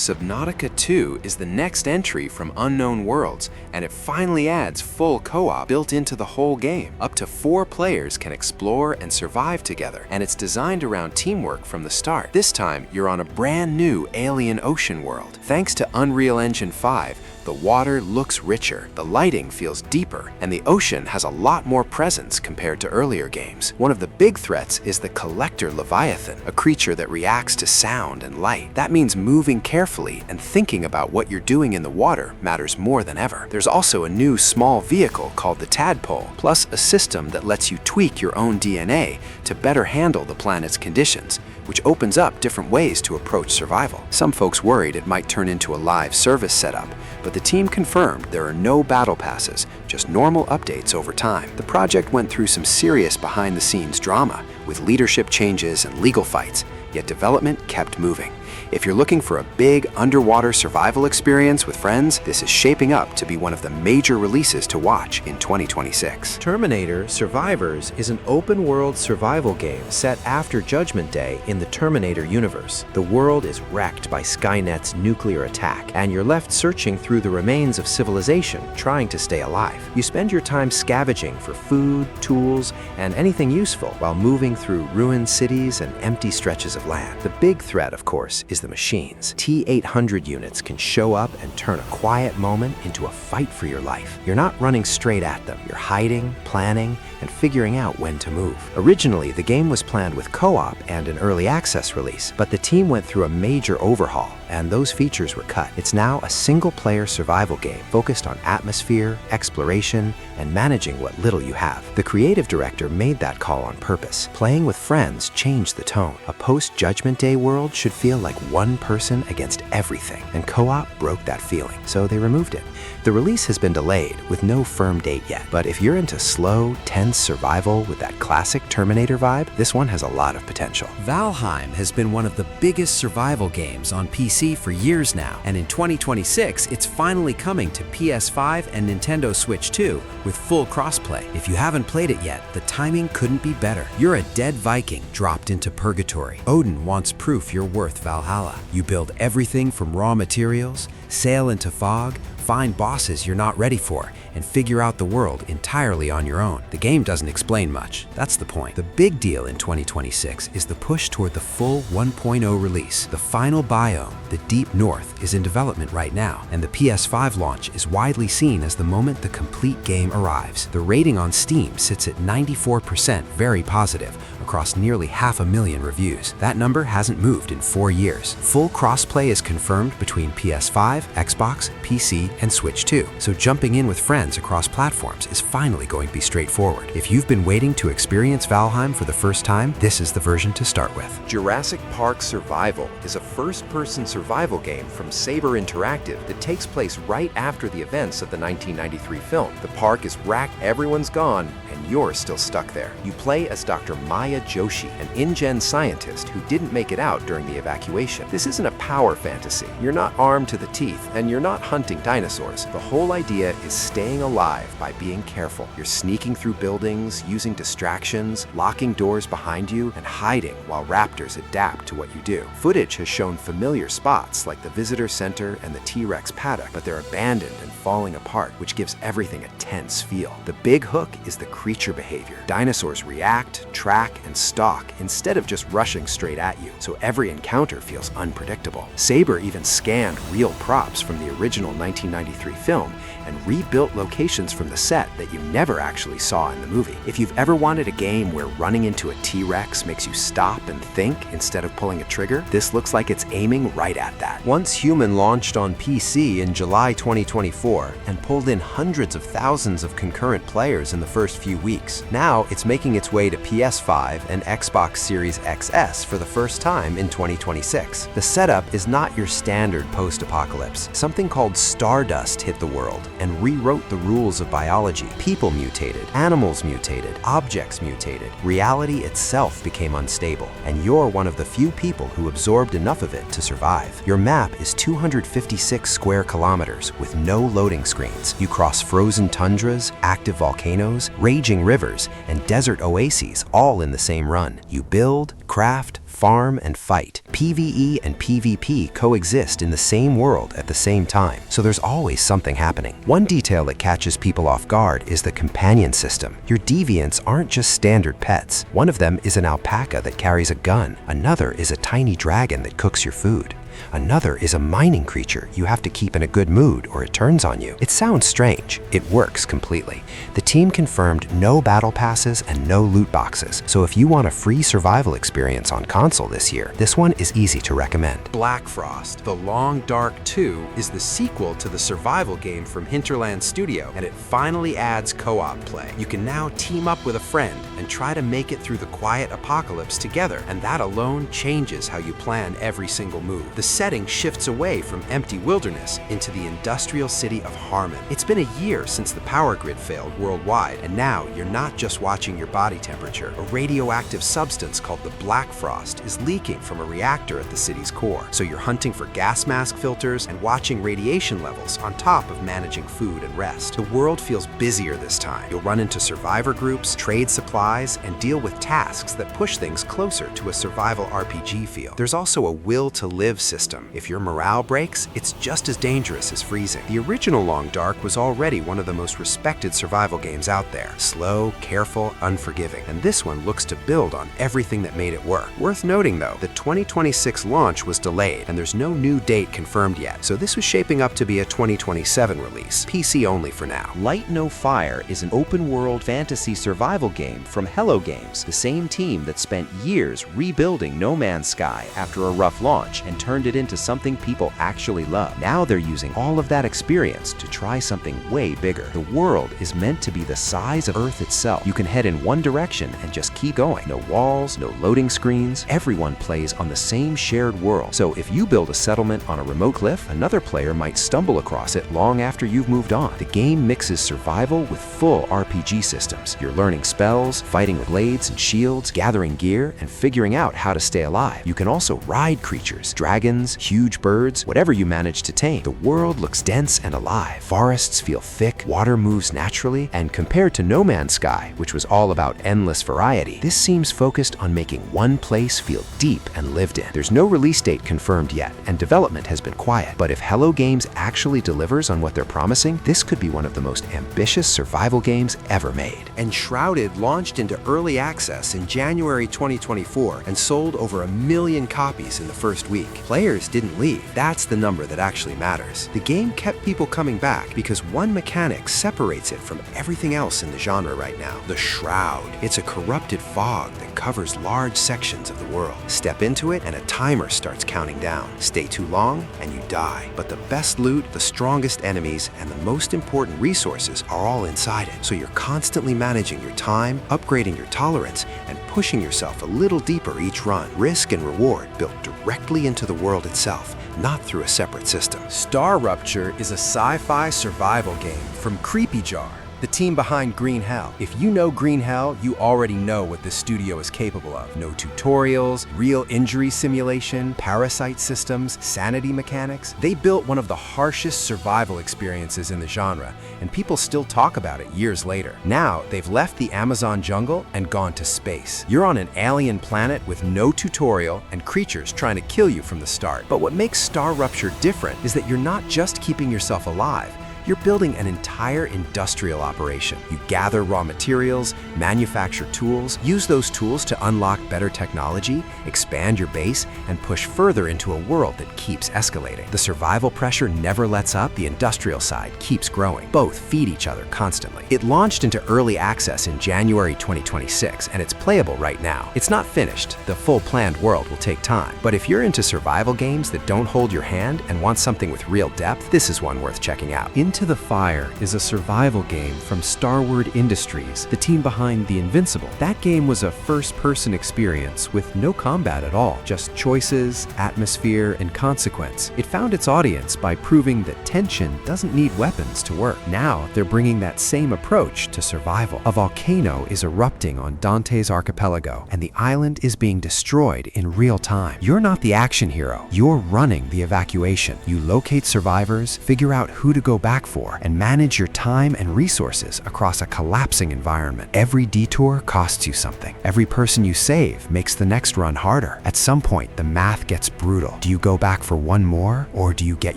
Subnautica 2 is the next entry from Unknown Worlds, and it finally adds full co-op built into the whole game. Up to 4 players can explore and survive together, and it's designed around teamwork from the start. This time, you're on a brand new alien ocean world. Thanks to Unreal Engine 5, the water looks richer, the lighting feels deeper, and the ocean has a lot more presence compared to earlier games. One of the big threats is the Collector Leviathan, a creature that reacts to sound and light. That means moving carefully and thinking about what you're doing in the water matters more than ever. There's also a new small vehicle called the Tadpole, plus a system that lets you tweak your own DNA to better handle the planet's conditions, which opens up different ways to approach survival. Some folks worried it might turn into a live service setup, but the team confirmed there are no battle passes, just normal updates over time. The project went through some serious behind-the-scenes drama, with leadership changes and legal fights, yet development kept moving. If you're looking for a big underwater survival experience with friends, this is shaping up to be one of the major releases to watch in 2026. Terminator Survivors is an open-world survival game set after Judgment Day in the Terminator universe. The world is wrecked by Skynet's nuclear attack, and you're left searching through the remains of civilization, trying to stay alive. You spend your time scavenging for food, tools, and anything useful while moving through ruined cities and empty stretches of land. The big threat, of course, is the machines. T-800 units can show up and turn a quiet moment into a fight for your life. You're not running straight at them. You're hiding, planning, and figuring out when to move. Originally, the game was planned with co-op and an early access release, but the team went through a major overhaul, and those features were cut. It's now a single-player survival game focused on atmosphere, exploration, and managing what little you have. The creative director made that call on purpose. Playing with friends changed the tone. A post-Judgment Day world should feel like one person against everything, and co-op broke that feeling, so they removed it. The release has been delayed with no firm date yet, but if you're into slow, tense survival with that classic Terminator vibe, this one has a lot of potential. Valheim has been one of the biggest survival games on PC for years now, and in 2026, it's finally coming to PS5 and Nintendo Switch 2 with full crossplay. If you haven't played it yet, the timing couldn't be better. You're a dead Viking dropped into purgatory. Odin wants proof you're worth Valhalla. You build everything from raw materials, sail into fog, find bosses you're not ready for, and figure out the world entirely on your own. The game doesn't explain much. That's the point. The big deal in 2026 is the push toward the full 1.0 release. The final biome, the Deep North, is in development right now, and the PS5 launch is widely seen as the moment the complete game arrives. The rating on Steam sits at 94%, very positive, across nearly 500,000 reviews. That number hasn't moved in 4 years. Full crossplay is confirmed between PS5, Xbox, PC, and Switch 2, so jumping in with friends across platforms is finally going to be straightforward. If you've been waiting to experience Valheim for the first time, this is the version to start with. Jurassic Park Survival is a first-person survival game from Saber Interactive that takes place right after the events of the 1993 film. The park is wrecked, everyone's gone, and you're still stuck there. You play as Dr. Maya Joshi, an InGen scientist who didn't make it out during the evacuation. This isn't a power fantasy. You're not armed to the teeth, and you're not hunting dinosaurs. The whole idea is staying alive by being careful. You're sneaking through buildings, using distractions, locking doors behind you, and hiding while raptors adapt to what you do. Footage has shown familiar spots like the visitor center and the T-Rex paddock, but they're abandoned and falling apart, which gives everything a tense feel. The big hook is the creature behavior. Dinosaurs react, track, and stalk instead of just rushing straight at you, so every encounter feels unpredictable. Saber even scanned real props from the original 1993 film and rebuilt locations from the set that you never actually saw in the movie. If you've ever wanted a game where running into a T-Rex makes you stop and think instead of pulling a trigger, this looks like it's aiming right at that. Once Human launched on PC in July 2024 and pulled in hundreds of thousands of concurrent players in the first few weeks, now it's making its way to PS5 and Xbox Series XS for the first time in 2026. The setup is not your standard post-apocalypse. Something called Stardust hit the world and rewrote the rules of biology. People mutated, animals mutated, objects mutated. Reality itself became unstable, and you're one of the few people who absorbed enough of it to survive. Your map is 256 square kilometers with no loading screens. You cross frozen tundras, active volcanoes, raging rivers, and desert oases all in the same run. You build, craft, farm, and fight. PvE and PvP coexist in the same world at the same time, so there's always something happening. One detail that catches people off guard is the companion system. Your deviants aren't just standard pets. One of them is an alpaca that carries a gun. Another is a tiny dragon that cooks your food. Another is a mining creature you have to keep in a good mood or it turns on you. It sounds strange. It works completely. The team confirmed no battle passes and no loot boxes, so if you want a free survival experience on console this year, this one is easy to recommend. Black Frost, The Long Dark 2 is the sequel to the survival game from Hinterland Studio, and it finally adds co-op play. You can now team up with a friend and try to make it through the quiet apocalypse together, and that alone changes how you plan every single move. The setting shifts away from empty wilderness into the industrial city of Harmon. It's been a year since the power grid failed worldwide, and now you're not just watching your body temperature. A radioactive substance called the Black Frost is leaking from a reactor at the city's core, so you're hunting for gas mask filters and watching radiation levels on top of managing food and rest. The world feels busier this time. You'll run into survivor groups, trade supplies, and deal with tasks that push things closer to a survival RPG feel. There's also a will to live system. If your morale breaks, it's just as dangerous as freezing. The original Long Dark was already one of the most respected survival games out there. Slow, careful, unforgiving. And this one looks to build on everything that made it work. Worth noting though, the 2026 launch was delayed and there's no new date confirmed yet, so this was shaping up to be a 2027 release. PC only for now. Light No Fire is an open-world fantasy survival game from Hello Games, the same team that spent years rebuilding No Man's Sky after a rough launch and turned it into something people actually love. Now they're using all of that experience to try something way bigger. The world is meant to be the size of Earth itself. You can head in one direction and just keep going. No walls, no loading screens. Everyone plays on the same shared world. So if you build a settlement on a remote cliff, another player might stumble across it long after you've moved on. The game mixes survival with full RPG systems. You're learning spells, fighting with blades and shields, gathering gear, and figuring out how to stay alive. You can also ride creatures, dragons, huge birds, whatever you manage to tame. The world looks dense and alive. Forests feel thick, water moves naturally, and compared to No Man's Sky, which was all about endless variety, this seems focused on making one place feel deep and lived in. There's no release date confirmed yet, and development has been quiet. But if Hello Games actually delivers on what they're promising, this could be one of the most ambitious survival games ever made. Enshrouded launched into early access in January 2024 and sold over 1 million copies in the first week. Players didn't leave. That's the number that actually matters. The game kept people coming back because one mechanic separates it from everything else in the genre right now. The Shroud. It's a corrupted fog that covers large sections of the world. Step into it and a timer starts counting down. Stay too long and you die. But the best loot, the strongest enemies, and the most important resources are all inside it. So you're constantly managing your time, upgrading your tolerance, and pushing yourself a little deeper each run. Risk and reward built directly into the world itself, not through a separate system. Star Rupture is a sci-fi survival game from Creepy Jar, the team behind Green Hell. If you know Green Hell, you already know what this studio is capable of. No tutorials, real injury simulation, parasite systems, sanity mechanics. They built one of the harshest survival experiences in the genre, and people still talk about it years later. Now, they've left the Amazon jungle and gone to space. You're on an alien planet with no tutorial and creatures trying to kill you from the start. But what makes Star Rupture different is that you're not just keeping yourself alive. You're building an entire industrial operation. You gather raw materials, manufacture tools, use those tools to unlock better technology, expand your base, and push further into a world that keeps escalating. The survival pressure never lets up, the industrial side keeps growing. Both feed each other constantly. It launched into early access in January 2026, and it's playable right now. It's not finished. The full planned world will take time. But if you're into survival games that don't hold your hand and want something with real depth, this is one worth checking out. Into the Fire is a survival game from Starward Industries, the team behind The Invincible. That game was a first-person experience with no combat at all, just choices, atmosphere, and consequence. It found its audience by proving that tension doesn't need weapons to work. Now, they're bringing that same approach to survival. A volcano is erupting on Dante's archipelago, and the island is being destroyed in real time. You're not the action hero. You're running the evacuation. You locate survivors, figure out who to go back back for, and manage your time and resources across a collapsing environment. Every detour costs you something. Every person you save makes the next run harder. At some point, the math gets brutal. Do you go back for one more, or do you get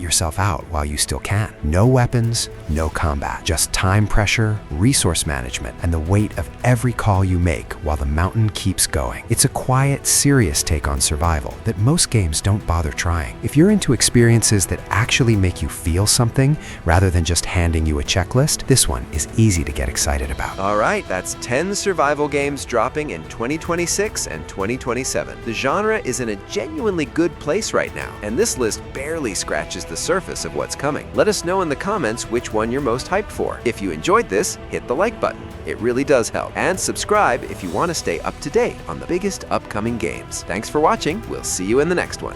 yourself out while you still can? No weapons, no combat. Just time pressure, resource management, and the weight of every call you make while the mountain keeps going. It's a quiet, serious take on survival that most games don't bother trying. If you're into experiences that actually make you feel something rather than just handing you a checklist, this one is easy to get excited about. All right, that's 10 survival games dropping in 2026 and 2027. The genre is in a genuinely good place right now, and this list barely scratches the surface of what's coming. Let us know in the comments which one you're most hyped for. If you enjoyed this, hit the like button. It really does help. And subscribe if you want to stay up to date on the biggest upcoming games. Thanks for watching. We'll see you in the next one.